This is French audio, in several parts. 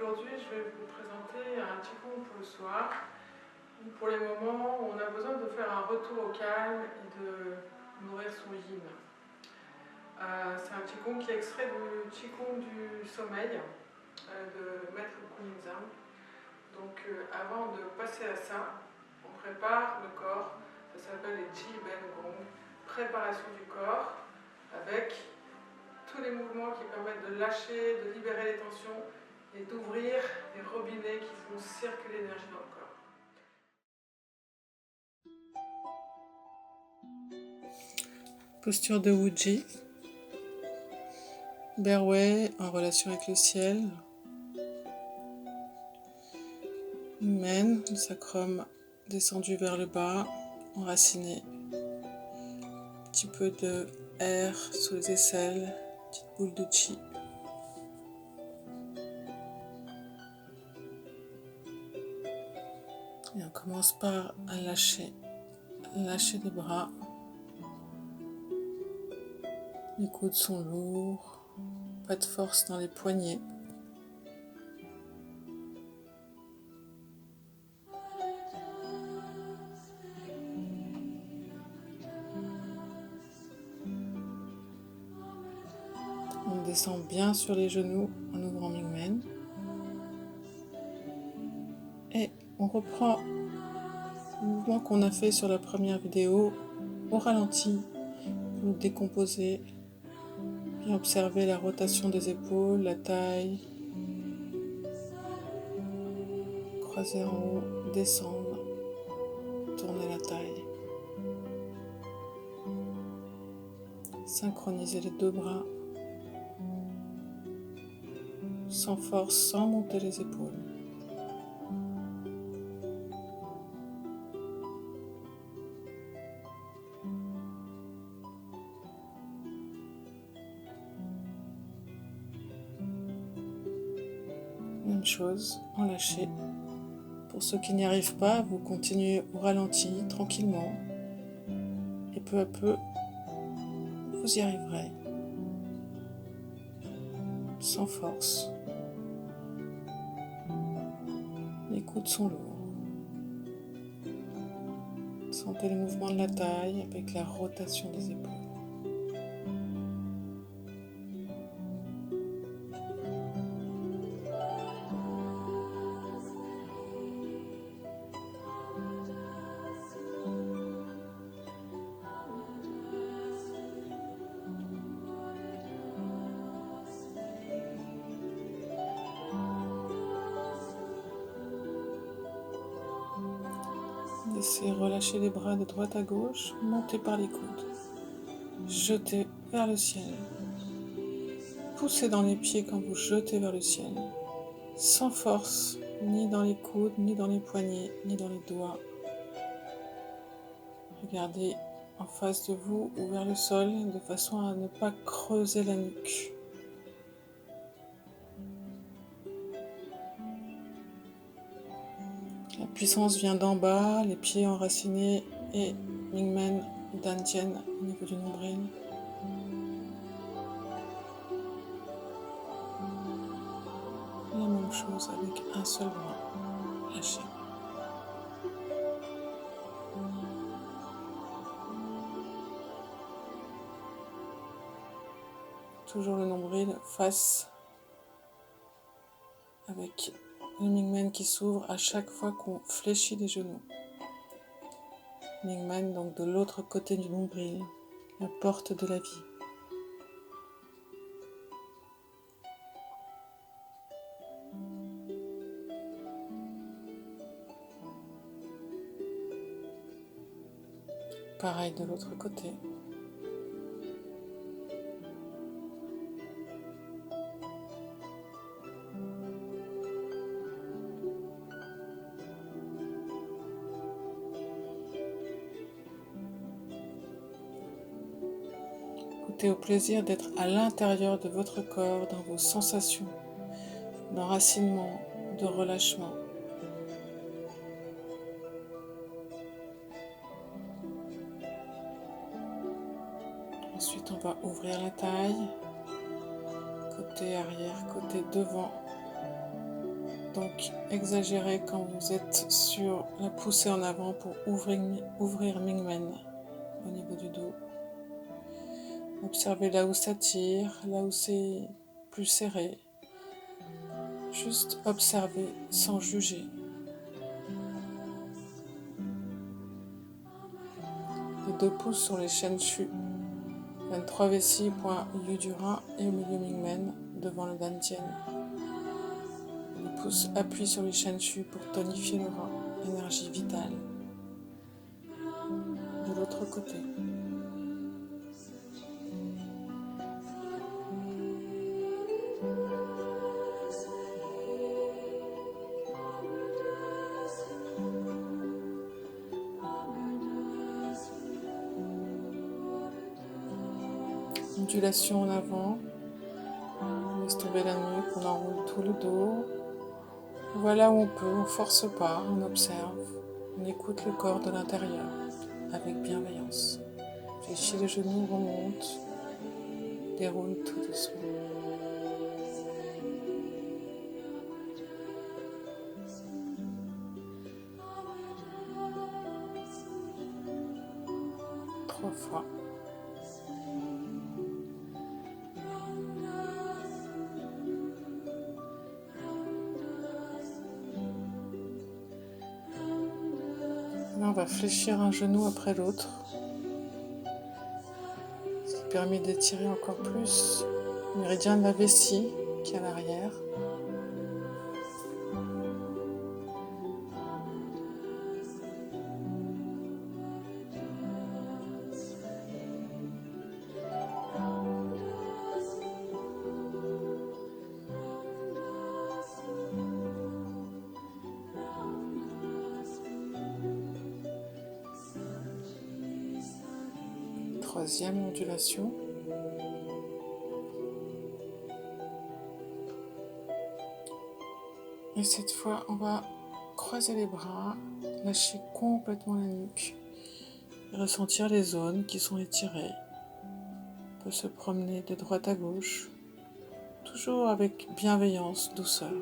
Aujourd'hui, je vais vous présenter un Qigong pour le soir, pour les moments où on a besoin de faire un retour au calme et de nourrir son yin. C'est un Qigong qui est extrait du Qigong du sommeil de Maître Kuan-Yin. Donc avant de passer à ça, on prépare le corps, ça s'appelle les Ji Ben Gong, préparation du corps avec tous les mouvements qui permettent de lâcher, de libérer les tensions et d'ouvrir les robinets qui font circuler l'énergie dans le corps. Posture de Wuji. Berwei en relation avec le ciel. Men, le sacrum descendu vers le bas, enraciné. Un petit peu de air sous les aisselles, petite boule de chi. Et on commence par lâcher les bras. Les coudes sont lourds, pas de force dans les poignets. On descend bien sur les genoux en ouvrant Mingmen. Et on reprend le mouvement qu'on a fait sur la première vidéo au ralenti pour le décomposer. Bien observer la rotation des épaules, la taille. Croiser en haut, descendre, tourner la taille. Synchroniser les deux bras. Sans force, sans monter les épaules. Même chose, en lâcher. Pour ceux qui n'y arrivent pas, vous continuez au ralenti, tranquillement. Et peu à peu, vous y arriverez. Sans force. Les coudes sont lourds. Sentez le mouvement de la taille avec la rotation des épaules. Laissez relâcher les bras de droite à gauche, montez par les coudes, jetez vers le ciel. Poussez dans les pieds quand vous jetez vers le ciel, sans force, ni dans les coudes, ni dans les poignets, ni dans les doigts. Regardez en face de vous ou vers le sol de façon à ne pas creuser la nuque. La puissance vient d'en bas, les pieds enracinés et Mingmen ou Dantian au niveau du nombril. La même chose avec un seul bras, lâché. Toujours le nombril face avec le Mingmen qui s'ouvre à chaque fois qu'on fléchit les genoux. Mingmen donc de l'autre côté du nombril, la porte de la vie. Pareil de l'autre côté. Goûtez au plaisir d'être à l'intérieur de votre corps, dans vos sensations d'enracinement, de relâchement. Ensuite, on va ouvrir la taille, côté arrière, côté devant. Donc exagérez quand vous êtes sur la poussée en avant pour ouvrir Mingmen au niveau du dos. Observez là où ça tire, là où c'est plus serré. Juste observer sans juger. Les 2 pouces sur les chaînes Chu, 23 vessis, point Yu du rein et au milieu Mingmen, devant le Dantian. Les pouces appuient sur les chaînes Chu pour tonifier le rein, énergie vitale. De l'autre côté. Ondulation en avant. On laisse tomber la nuque, on enroule tout le dos. Voilà où on peut, on ne force pas, on observe, on écoute le corps de l'intérieur avec bienveillance. Fléchis les genoux, remonte, déroule tout doucement. Trois fois. Là, on va fléchir un genou après l'autre, ce qui permet d'étirer encore plus le méridien de la vessie qui est à l'arrière. Troisième ondulation. Et cette fois, on va croiser les bras, lâcher complètement la nuque et ressentir les zones qui sont étirées. On peut se promener de droite à gauche, toujours avec bienveillance, douceur.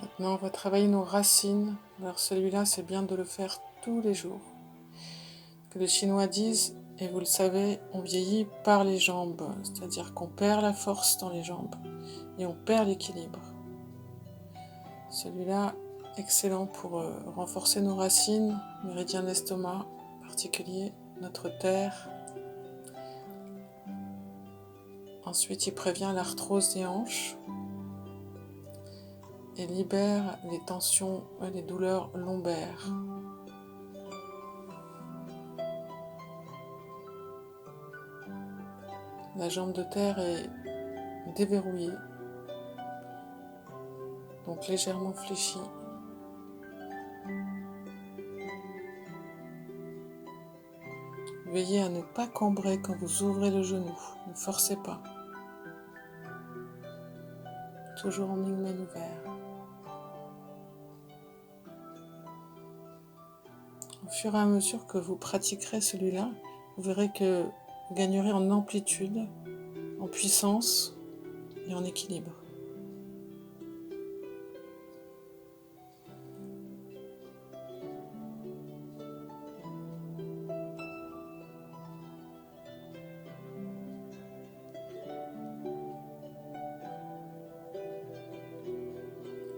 Maintenant, on va travailler nos racines. Alors celui-là, c'est bien de le faire tous les jours. Que les Chinois disent, et vous le savez, on vieillit par les jambes. C'est-à-dire qu'on perd la force dans les jambes et on perd l'équilibre. Celui-là, excellent pour renforcer nos racines, méridien de l'estomac en particulier, notre terre. Ensuite, il prévient l'arthrose des hanches et libère les tensions et les douleurs lombaires. La jambe de terre est déverrouillée, donc légèrement fléchie. Veillez à ne pas cambrer quand vous ouvrez le genou, ne forcez pas. Toujours en Mingmen ouvert. Au fur et à mesure que vous pratiquerez celui-là, vous verrez que vous gagnerez en amplitude, en puissance et en équilibre.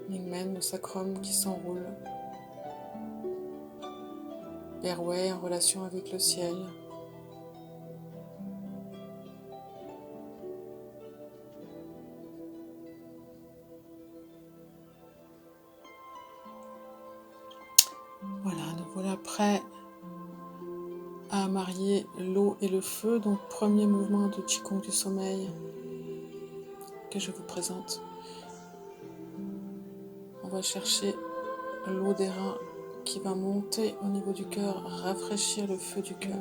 Mingmen, le sacrum qui s'enroule. Airway en relation avec le ciel. Voilà, nous voilà prêts à marier l'eau et le feu. Donc premier mouvement de Qigong du sommeil que je vous présente. On va chercher l'eau des reins qui va monter au niveau du cœur, rafraîchir le feu du cœur.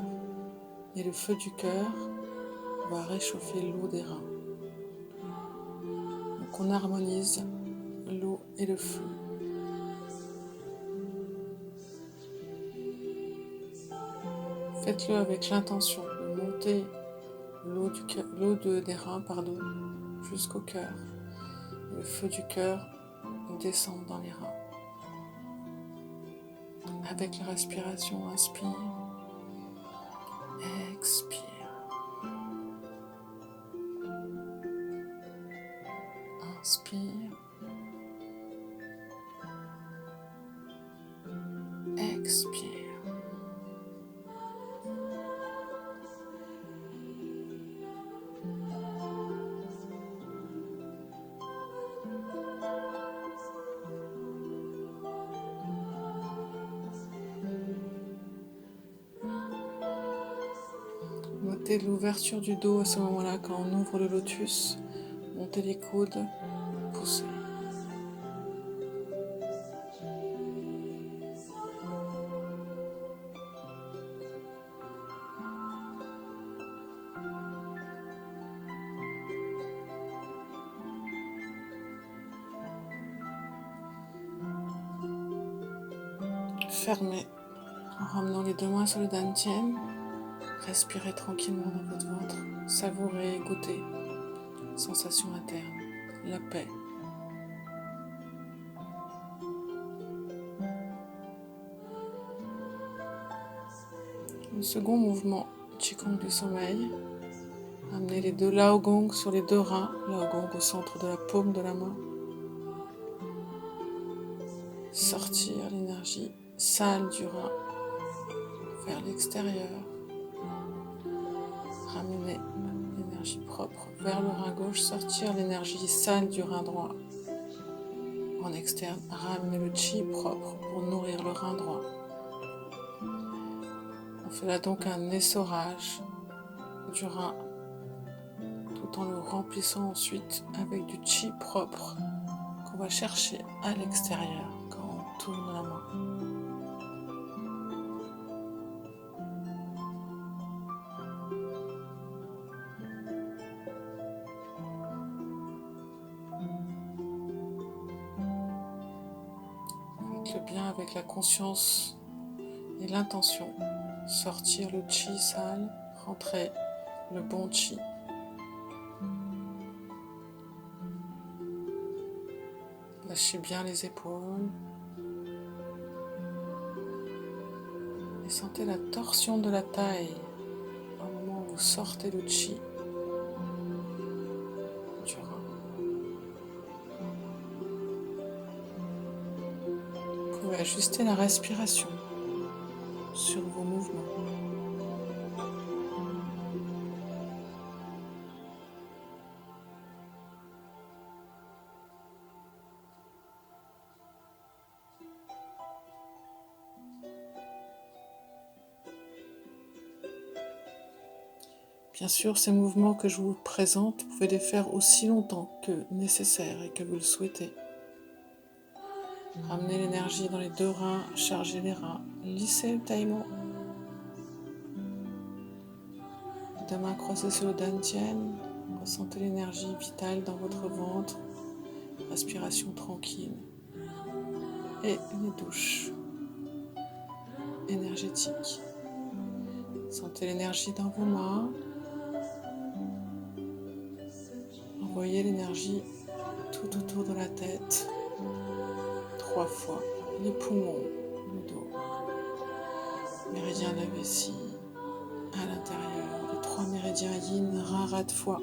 Et le feu du cœur va réchauffer l'eau des reins. Donc on harmonise l'eau et le feu. Faites-le avec l'intention de monter des reins jusqu'au cœur. Le feu du cœur descend dans les reins. Avec la respiration, inspire, expire. Inspire, expire. Notez l'ouverture du dos à ce moment-là quand on ouvre le lotus. Montez les coudes, poussez. Fermez en ramenant les deux mains sur le dantian. Respirez tranquillement dans votre ventre. Savourez et goûtez. Sensation interne, la paix. Le second mouvement, Qigong du sommeil. Amenez les deux Laogong sur les deux reins, Laogong au centre de la paume de la main. Sortir l'énergie sale du rein vers l'extérieur. Ramener l'énergie propre vers le rein gauche, sortir l'énergie sale du rein droit. En externe, ramener le chi propre pour nourrir le rein droit. On fait là donc un essorage du rein tout en le remplissant ensuite avec du chi propre qu'on va chercher à l'extérieur quand on tourne la main. Faites-le bien avec la conscience et l'intention. Sortir le chi sale, rentrer le bon chi. Lâchez bien les épaules. Et sentez la torsion de la taille au moment où vous sortez le chi du rein. Vous pouvez ajuster la respiration sur vos mouvements. Bien sûr, ces mouvements que je vous présente, vous pouvez les faire aussi longtemps que nécessaire et que vous le souhaitez. Ramenez l'énergie dans les deux reins, chargez les reins, lissez le taillement. Deux mains croisées sur le dantian, ressentez l'énergie vitale dans votre ventre, respiration tranquille et une douche énergétique. Sentez l'énergie dans vos mains. Envoyez l'énergie tout autour de la tête, 3 fois, les poumons, le dos, méridien de la vessie, à l'intérieur, les 3 méridiens yin, rein, rate, foie.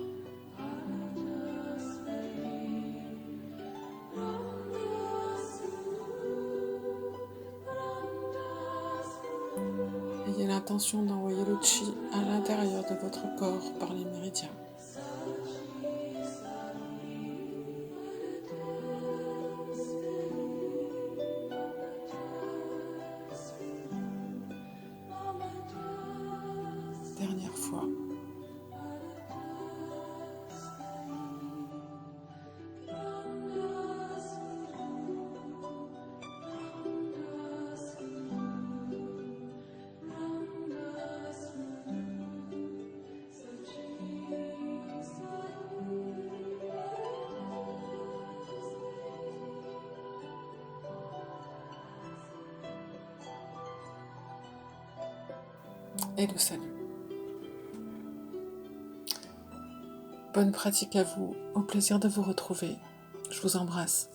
Ayez l'intention d'envoyer le chi à l'intérieur de votre corps par les méridiens. Dernière fois. et le salut. Bonne pratique à vous, au plaisir de vous retrouver. Je vous embrasse.